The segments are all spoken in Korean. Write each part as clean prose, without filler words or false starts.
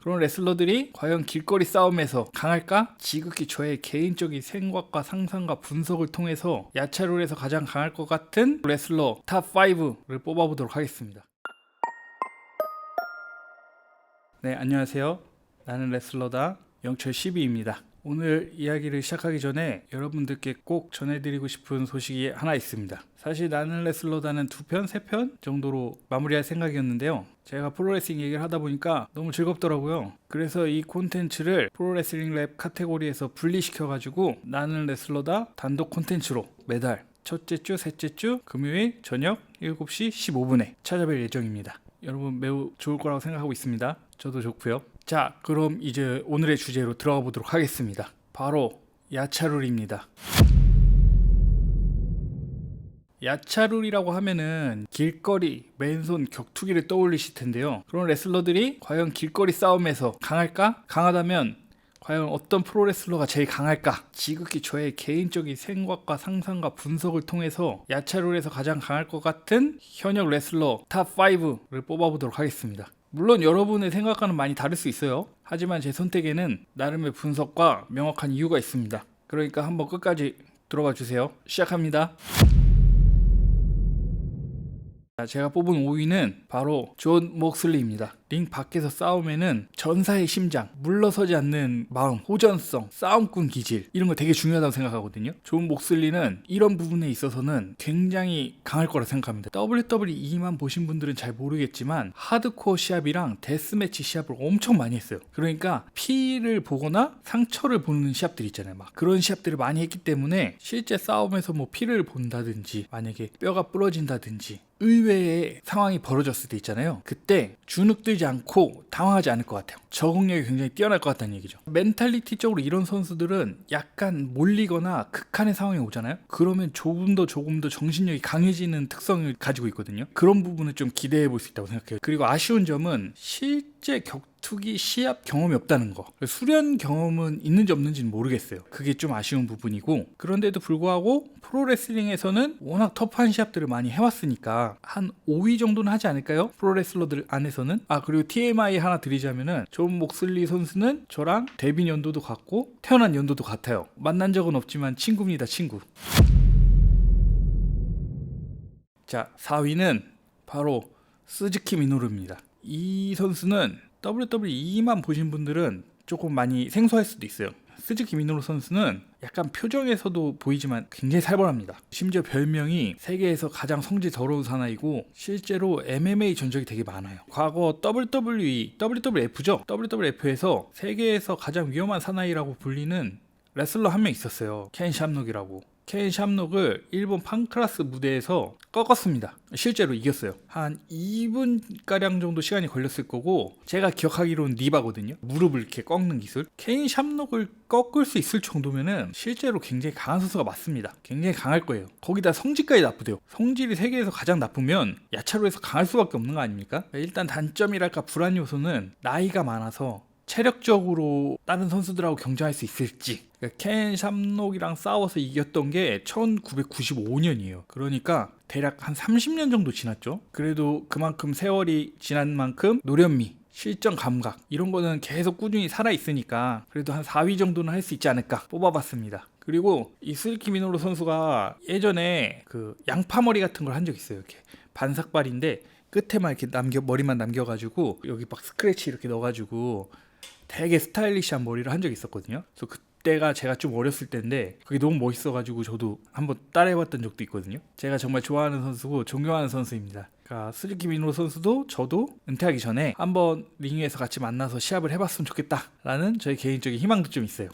그런 레슬러들이 과연 길거리 싸움에서 강할까? 지극히 저의 개인적인 생각과 상상과 분석을 통해서 야차룰에서 가장 강할 것 같은 레슬러 탑 5를 뽑아보도록 하겠습니다. 네, 안녕하세요. 나는 레슬러다 영철 12입니다. 오늘 이야기를 시작하기 전에 여러분들께 꼭 전해드리고 싶은 소식이 하나 있습니다. 사실 나는 레슬러다는 2편, 3편 정도로 마무리할 생각이었는데요. 제가 프로레슬링 얘기를 하다 보니까 너무 즐겁더라고요. 그래서 이 콘텐츠를 프로레슬링 랩 카테고리에서 분리시켜가지고 나는 레슬러다 단독 콘텐츠로 매달 첫째 주, 셋째 주, 금요일 저녁 7시 15분에 찾아뵐 예정입니다. 여러분 매우 좋을 거라고 생각하고 있습니다. 저도 좋고요. 자, 그럼 이제 오늘의 주제로 들어가 보도록 하겠습니다. 바로 야차룰입니다. 야차룰이라고 하면은 길거리, 맨손 격투기를 떠올리실 텐데요. 그런 레슬러들이 과연 길거리 싸움에서 강할까? 강하다면 과연 어떤 프로레슬러가 제일 강할까? 지극히 저의 개인적인 생각과 상상과 분석을 통해서 야차룰에서 가장 강할 것 같은 현역 레슬러 탑 5를 뽑아보도록 하겠습니다. 물론 여러분의 생각과는 많이 다를 수 있어요. 하지만 제 선택에는 나름의 분석과 명확한 이유가 있습니다. 그러니까 한번 끝까지 들어봐 주세요. 시작합니다. 제가 뽑은 5위는 바로 존 목슬리입니다. 링 밖에서 싸우면은 전사의 심장, 물러서지 않는 마음, 호전성, 싸움꾼 기질 이런 거 되게 중요하다고 생각하거든요. 존 목슬리는 이런 부분에 있어서는 굉장히 강할 거라 생각합니다. WWE만 보신 분들은 잘 모르겠지만 하드코어 시합이랑 데스매치 시합을 엄청 많이 했어요. 그러니까 피를 보거나 상처를 보는 시합들 있잖아요. 막 그런 시합들을 많이 했기 때문에 실제 싸움에서 뭐 피를 본다든지 만약에 뼈가 부러진다든지 의외의 상황이 벌어졌을 때 있잖아요. 그때 주눅들지 않고 당황하지 않을 것 같아요. 적응력이 굉장히 뛰어날 것 같다는 얘기죠. 멘탈리티적으로 이런 선수들은 약간 몰리거나 극한의 상황이 오잖아요. 그러면 조금 더 정신력이 강해지는 특성을 가지고 있거든요. 그런 부분을 좀 기대해 볼 수 있다고 생각해요. 그리고 아쉬운 점은 실제 격투기 시합 경험이 없다는 거. 수련 경험은 있는지 없는지는 모르겠어요. 그게 좀 아쉬운 부분이고, 그런데도 불구하고 프로레슬링에서는 워낙 터프한 시합들을 많이 해왔으니까 한 5위 정도는 하지 않을까요? 프로레슬러들 안에서는. 그리고 TMI 하나 드리자면은 존 목슬리 선수는 저랑 데뷔 연도도 같고 태어난 연도도 같아요. 만난 적은 없지만 친구입니다. 친구. 자, 4위는 바로 스즈키 미노루입니다. 이 선수는 WWE만 보신 분들은 조금 많이 생소할 수도 있어요. 스즈키 미노루 선수는 약간 표정에서도 보이지만 굉장히 살벌합니다. 심지어 별명이 세계에서 가장 성질 더러운 사나이고 실제로 MMA 전적이 되게 많아요. 과거 WWE, WWF죠. WWF에서 세계에서 가장 위험한 사나이라고 불리는 레슬러 한 명 있었어요. 켄 샴록이라고. 켄 샴록을 일본 판크라스 무대에서 꺾었습니다. 실제로 이겼어요. 한 2분가량 정도 시간이 걸렸을 거고, 제가 기억하기로는 니바거든요. 무릎을 이렇게 꺾는 기술. 켄 샴록을 꺾을 수 있을 정도면은 실제로 굉장히 강한 선수가 맞습니다. 굉장히 강할 거예요. 거기다 성질까지 나쁘대요. 성질이 세계에서 가장 나쁘면 야차로에서 강할 수밖에 없는 거 아닙니까? 일단 단점이랄까 불안 요소는 나이가 많아서 체력적으로 다른 선수들하고 경쟁할 수 있을지. 켄 샴록이랑 싸워서 이겼던 게 1995년이에요. 그러니까 대략 한 30년 정도 지났죠. 그래도 그만큼 세월이 지난 만큼 노련미, 실전 감각 이런 거는 계속 꾸준히 살아있으니까 그래도 한 4위 정도는 할 수 있지 않을까 뽑아봤습니다. 그리고 이 스즈키 미노루 선수가 예전에 그 양파머리 같은 걸 한 적 있어요. 이렇게 반삭발인데 끝에만 이렇게 머리만 남겨가지고 여기 막 스크래치 이렇게 넣어가지고 되게 스타일리시한 머리를 한 적이 있었거든요. 그래서 그때가 제가 좀 어렸을 때인데 그게 너무 멋있어가지고 저도 한번 따라해봤던 적도 있거든요. 제가 정말 좋아하는 선수고 존경하는 선수입니다. 그러니까 스즈키 미노루 선수도 저도 은퇴하기 전에 한번 링 위에서 같이 만나서 시합을 해봤으면 좋겠다라는 저의 개인적인 희망도 좀 있어요.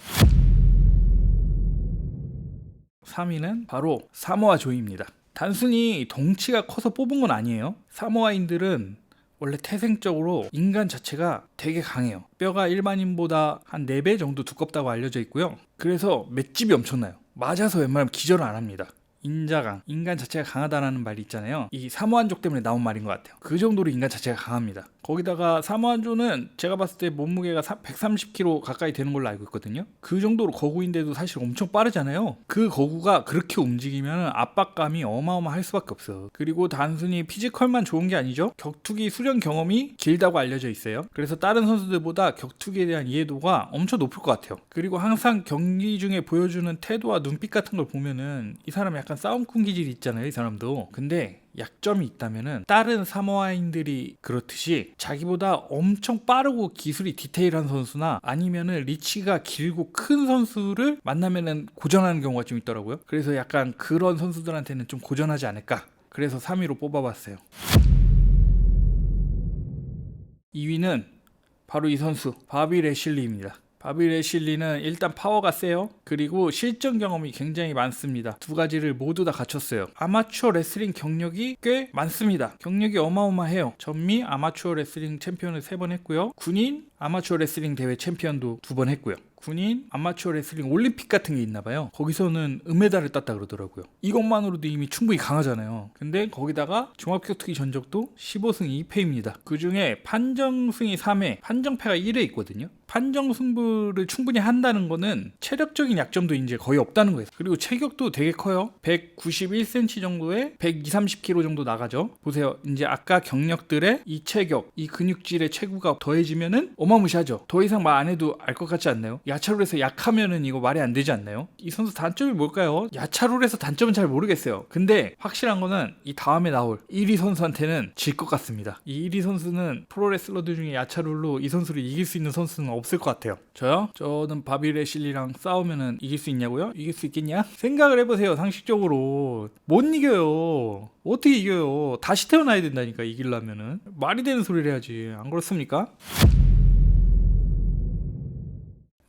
3위는 바로 사모아 조이입니다. 단순히 덩치가 커서 뽑은 건 아니에요. 사모아인들은 원래 태생적으로 인간 자체가 되게 강해요. 뼈가 일반인보다 한 4배 정도 두껍다고 알려져 있고요. 그래서 맷집이 엄청나요. 맞아서 웬만하면 기절을 안 합니다. 인자강, 인간 자체가 강하다라는 말이 있잖아요. 이 사모안족 때문에 나온 말인 것 같아요. 그 정도로 인간 자체가 강합니다. 거기다가 사모안조는 제가 봤을 때 몸무게가 130kg 가까이 되는 걸로 알고 있거든요. 그 정도로 거구인데도 사실 엄청 빠르잖아요. 그 거구가 그렇게 움직이면 압박감이 어마어마할 수밖에 없어요. 그리고 단순히 피지컬만 좋은 게 아니죠. 격투기 수련 경험이 길다고 알려져 있어요. 그래서 다른 선수들보다 격투기에 대한 이해도가 엄청 높을 것 같아요. 그리고 항상 경기 중에 보여주는 태도와 눈빛 같은 걸 보면은 이 사람 약간 싸움꾼 기질이 있잖아요, 이 사람도. 근데 약점이 있다면은 다른 사모아인들이 그렇듯이 자기보다 엄청 빠르고 기술이 디테일한 선수나 아니면은 리치가 길고 큰 선수를 만나면은 고전하는 경우가 좀 있더라고요. 그래서 약간 그런 선수들한테는 좀 고전하지 않을까. 그래서 3위로 뽑아봤어요. 2위는 바로 이 선수 바비 레실리입니다. 바비 레실리는 일단 파워가 세요. 그리고 실전 경험이 굉장히 많습니다. 두 가지를 모두 다 갖췄어요. 아마추어 레슬링 경력이 꽤 많습니다. 경력이 어마어마해요. 전미 아마추어 레슬링 챔피언을 3번 했고요. 군인 아마추어 레슬링 대회 챔피언도 2번 했고요. 군인 아마추어 레슬링 올림픽 같은 게 있나봐요. 거기서는 은메달을 땄다 그러더라고요. 이것만으로도 이미 충분히 강하잖아요. 근데 거기다가 종합격투기 전적도 15승 2패입니다. 그 중에 판정승이 3회, 판정패가 1회 있거든요. 판정 승부를 충분히 한다는 거는 체력적인 약점도 이제 거의 없다는 거예요. 그리고 체격도 되게 커요. 191cm 정도에 120, 30kg 정도 나가죠. 보세요. 이제 아까 경력들의 이 체격, 이 근육질의 체구가 더해지면은 어마무시하죠. 더 이상 말 안 해도 알 것 같지 않나요? 야차룰에서 약하면은 이거 말이 안 되지 않나요? 이 선수 단점이 뭘까요? 야차룰에서 단점은 잘 모르겠어요. 근데 확실한 거는 이 다음에 나올 1위 선수한테는 질 것 같습니다. 이 1위 선수는 프로레슬러들 중에 야차룰로 이 선수를 이길 수 있는 선수는 없을 것 같아요. 저요? 저는 바비 레실리랑 싸우면은 이길 수 있냐고요? 이길 수 있겠냐? 생각을 해보세요. 상식적으로 못 이겨요. 어떻게 이겨요? 다시 태어나야 된다니까, 이기려면은. 말이 되는 소리를 해야지. 안 그렇습니까?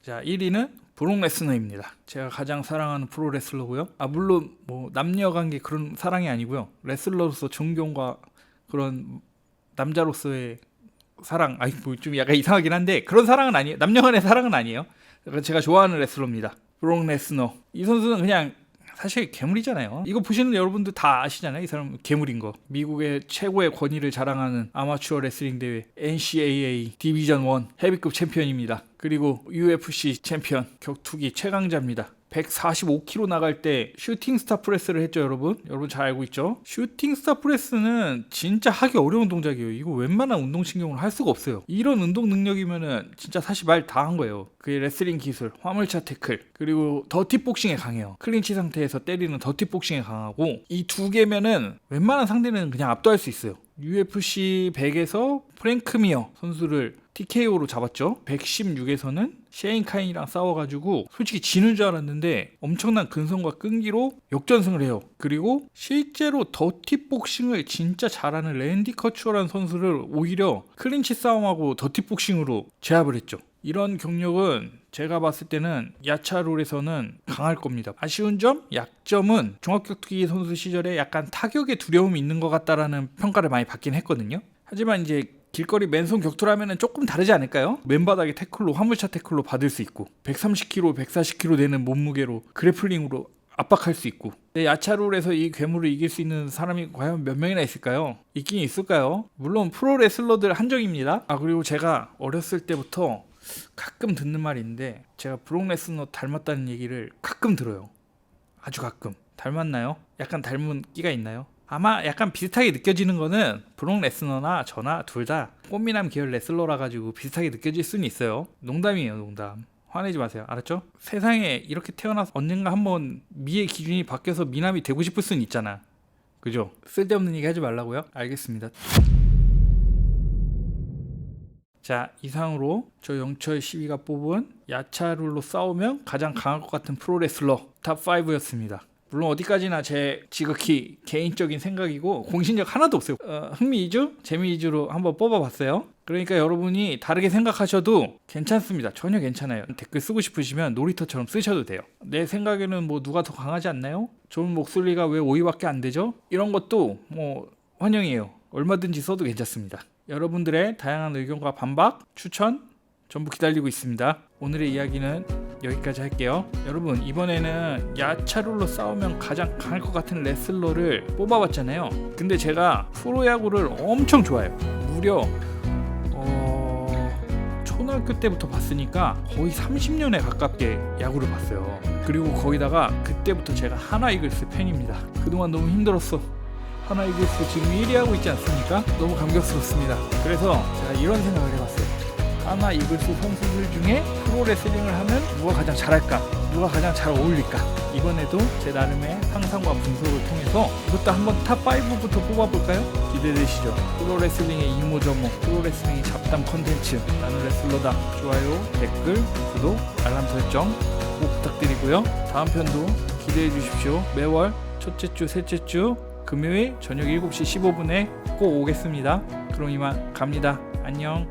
자, 1위는 브록 레스너입니다. 제가 가장 사랑하는 프로레슬러고요. 물론 뭐 남녀관계 그런 사랑이 아니고요. 레슬러로서 존경과 그런 남자로서의 사랑, 뭐 좀 약간 이상하긴 한데 그런 사랑은 아니에요. 남녀간의 사랑은 아니에요. 제가 좋아하는 레슬러입니다. 브록 레스너. 이 선수는 그냥 사실 괴물이잖아요. 이거 보시는 여러분들 다 아시잖아요. 이 사람 괴물인 거. 미국의 최고의 권위를 자랑하는 아마추어 레슬링 대회 NCAA 디비전 1 헤비급 챔피언입니다. 그리고 UFC 챔피언, 격투기 최강자입니다. 145kg 나갈 때 슈팅 스타 프레스를 했죠, 여러분. 여러분 잘 알고 있죠? 슈팅 스타 프레스는 진짜 하기 어려운 동작이에요. 이거 웬만한 운동신경으로 할 수가 없어요. 이런 운동 능력이면은 진짜 사실 말 다 한 거예요. 그의 레슬링 기술, 화물차 태클, 그리고 더티복싱에 강해요. 클린치 상태에서 때리는 더티복싱에 강하고, 이 두 개면은 웬만한 상대는 그냥 압도할 수 있어요. UFC 100에서 프랭크 미어 선수를 TKO로 잡았죠. 116에서는 셰인 카인이랑 싸워가지고 솔직히 지는 줄 알았는데 엄청난 근성과 끈기로 역전승을 해요. 그리고 실제로 더티복싱을 진짜 잘하는 랜디 커추어라는 선수를 오히려 클린치 싸움하고 더티복싱으로 제압을 했죠. 이런 경력은 제가 봤을 때는 야차룰에서는 강할 겁니다. 아쉬운 점, 약점은 종합격투기 선수 시절에 약간 타격에 두려움이 있는 것 같다라는 평가를 많이 받긴 했거든요. 하지만 이제 길거리 맨손 격투라면 조금 다르지 않을까요? 맨바닥에 태클로, 화물차 태클로 받을 수 있고 130kg, 140kg 되는 몸무게로 그래플링으로 압박할 수 있고. 근데 야차룰에서 이 괴물을 이길 수 있는 사람이 과연 몇 명이나 있을까요? 있긴 있을까요? 물론 프로레슬러들 한정입니다. 그리고 제가 어렸을 때부터 가끔 듣는 말이 있는데 제가 브록 레스너 닮았다는 얘기를 가끔 들어요. 아주 가끔. 닮았나요? 약간 닮은 끼가 있나요? 아마 약간 비슷하게 느껴지는 거는 브록 레스너나 저나 둘 다 꽃미남 계열 레슬러라 가지고 비슷하게 느껴질 수는 있어요. 농담이에요, 농담. 화내지 마세요. 알았죠? 세상에 이렇게 태어나서 언젠가 한번 미의 기준이 바뀌어서 미남이 되고 싶을 수는 있잖아. 그죠? 쓸데없는 얘기 하지 말라고요? 알겠습니다. 자, 이상으로 저 영철 12가 뽑은 야차룰로 싸우면 가장 강할 것 같은 프로레슬러 탑 5였습니다. 물론 어디까지나 제 지극히 개인적인 생각이고 공신력 하나도 없어요. 흥미 위주, 재미 위주로 한번 뽑아봤어요. 그러니까 여러분이 다르게 생각하셔도 괜찮습니다. 전혀 괜찮아요. 댓글 쓰고 싶으시면 놀이터처럼 쓰셔도 돼요. 내 생각에는 뭐 누가 더 강하지 않나요? 좋은 목소리가 왜 5위밖에 안 되죠? 이런 것도 뭐 환영이에요. 얼마든지 써도 괜찮습니다. 여러분들의 다양한 의견과 반박, 추천 전부 기다리고 있습니다. 오늘의 이야기는 여기까지 할게요. 여러분, 이번에는 야차룰로 싸우면 가장 강할 것 같은 레슬러를 뽑아봤잖아요. 근데 제가 프로야구를 엄청 좋아해요. 무려 초등학교 때부터 봤으니까 거의 30년에 가깝게 야구를 봤어요. 그리고 거기다가 그때부터 제가 하나 이글스 팬입니다. 그동안 너무 힘들었어. 하나 이글스 지금 1위 하고 있지 않습니까? 너무 감격스럽습니다. 그래서 제가 이런 생각을 해봤어요. 하나 이글스 선수들 중에 프로레슬링을 하면 누가 가장 잘할까? 누가 가장 잘 어울릴까? 이번에도 제 나름의 상상과 분석을 통해서 이것도 한번 탑5부터 뽑아볼까요? 기대되시죠? 프로레슬링의 이모저모, 프로레슬링의 잡담 컨텐츠, 나는 레슬러다. 좋아요, 댓글, 구독, 알람 설정 꼭 부탁드리고요. 다음 편도 기대해 주십시오. 매월 첫째 주, 셋째 주 금요일 저녁 7시 15분에 꼭 오겠습니다. 그럼 이만 갑니다. 안녕.